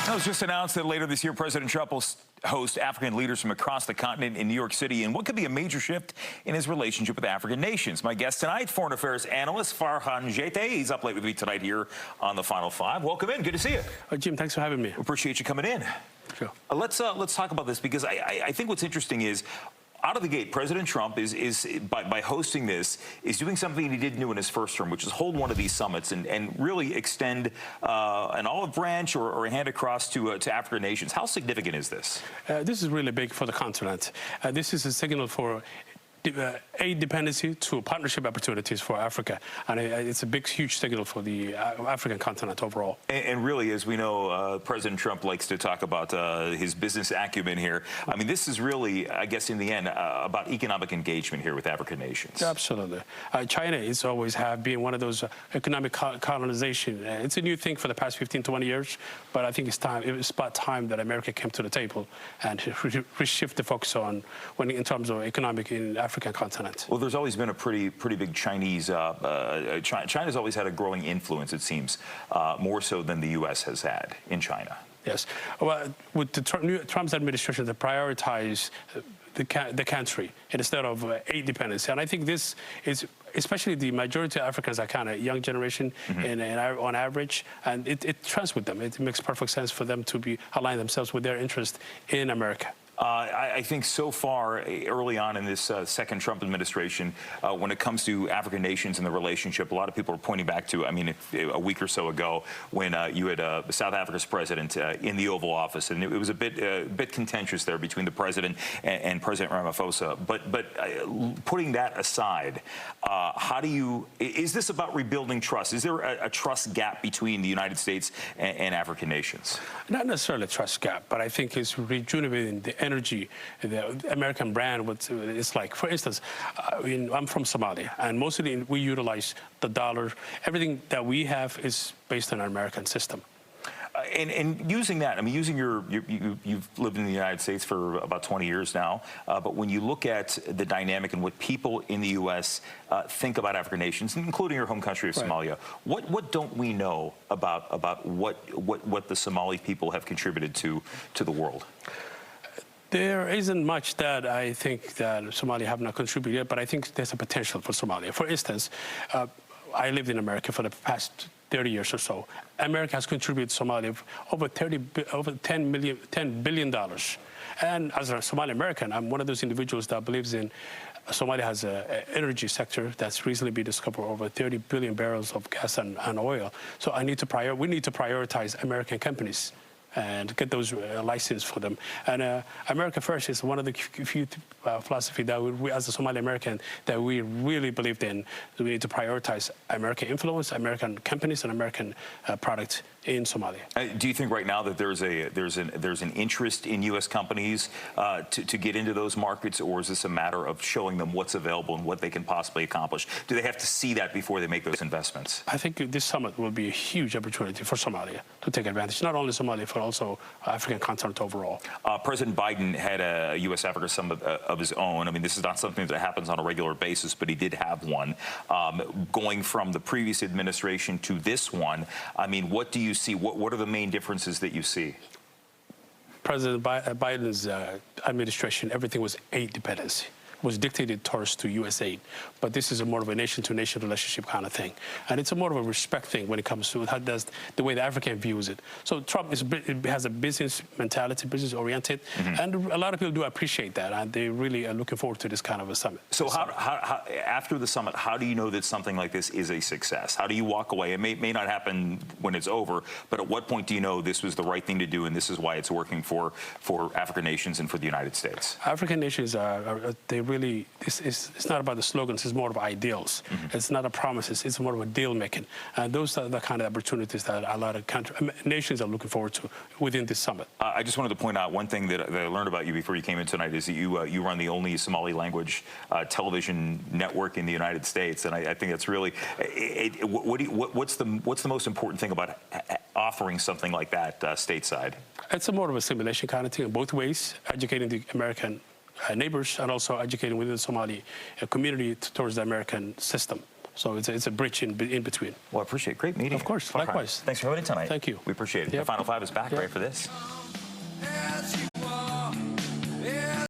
It was just announced that later this year, President Trump will host African leaders from across the continent in New York City in what could be a major shift in his relationship with African nations. My guest tonight, foreign affairs analyst Farxaan Jeyte. He's up late with me tonight here on the Final Five. Welcome in. Good to see you. Jim, thanks for having me. Appreciate you coming in. Sure. Let's talk about this, because I think what's interesting is, out of the gate, President Trump is by hosting this, is doing something he didn't do in his first term, which is hold one of these summits and really extend an olive branch or a hand across to African nations. How significant is this? This is really big for the continent. This is a signal for aid dependency to partnership opportunities for Africa, and it's a big, huge signal for the African continent overall. And really, as we know, President Trump likes to talk about his business acumen here. I mean, this is really, I guess, in the end, about economic engagement here with African nations. Absolutely. China is always been one of those economic colonization. It's a new thing for the past 15, 20 years, but I think it's about time that America came to the table and shift the focus on in terms of economic in African continent. Well, there's always been a pretty big Chinese. China's always had a growing influence, it seems, more so than the U.S. has had in China. Yes. Well, with the Trump's administration, they prioritize the country instead of aid dependency, and I think this is, especially the majority of Africans are kind of young generation, on average, and it trends with them. It makes perfect sense for them to align themselves with their interest in America. I think so far, early on in this second Trump administration, when it comes to African nations and the relationship, a lot of people are pointing back to, I mean, a week or so ago when you had South Africa's president in the Oval Office, and it was a bit contentious there between the president and President Ramaphosa. But putting that aside, is this about rebuilding trust? Is there a trust gap between the United States and African nations? Not necessarily a trust gap, but I think it's rejuvenating the energy, the American brand. It's like, for instance, I'm from Somalia, and mostly we utilize the dollar. Everything that we have is based on our American system. And using that, I mean, you've lived in the United States for about 20 years now, but when you look at the dynamic and what people in the U.S. Think about African nations, including your home country of Somalia, what don't we know about what the Somali people have contributed to the world? There isn't much that I think that Somalia have not contributed, but I think there's a potential for Somalia. For instance, I lived in America for the past 30 years or so. America has contributed to Somalia over $10 billion. And as a Somali American, I'm one of those individuals that believes in Somalia has an energy sector that's recently been discovered over 30 billion barrels of gas and oil. So we need to prioritize American companies and get those license for them. And America First is one of the few philosophy that we, as a Somali American, that we really believed in. We need to prioritize American influence, American companies, and American products in Somalia. Do you think right now that there's an interest in U.S. companies to get into those markets, or is this a matter of showing them what's available and what they can possibly accomplish? Do they have to see that before they make those investments? I think this summit will be a huge opportunity for Somalia to take advantage, not only Somalia, but also African continent overall. President Biden had a U.S. Africa summit of his own. I mean, this is not something that happens on a regular basis, but he did have one. Going from the previous administration to this one, I mean, what do you see? What are the main differences that you see? President Biden's administration, everything was aid dependency, was dictated towards to U.S. aid. But this is more of a nation-to-nation relationship kind of thing. And it's more of a respect thing when it comes to the way the African views it. So Trump has a business mentality, business-oriented, and a lot of people do appreciate that, and they really are looking forward to this kind of a summit. So how after the summit, how do you know that something like this is a success? How do you walk away? It may not happen when it's over, but at what point do you know this was the right thing to do, and this is why it's working for African nations and for the United States? African nations it's not about the slogans, it's more of ideals. It's not a promises, it's more of a deal making. And those are the kind of opportunities that a lot of nations are looking forward to within this summit. I just wanted to point out one thing that I learned about you before you came in tonight is that you run the only Somali language television network in the United States, and I think that's really what's the most important thing about offering something like that stateside? It's more of a simulation kind of thing in both ways, educating the American neighbors and also educating within the Somali community towards the American system. So it's a bridge in between. Well, I appreciate it. Great meeting. Of course, Farxaan. likewise. Thanks for having me tonight. Thank you. We appreciate it. Yep. The Final Five is back right for this.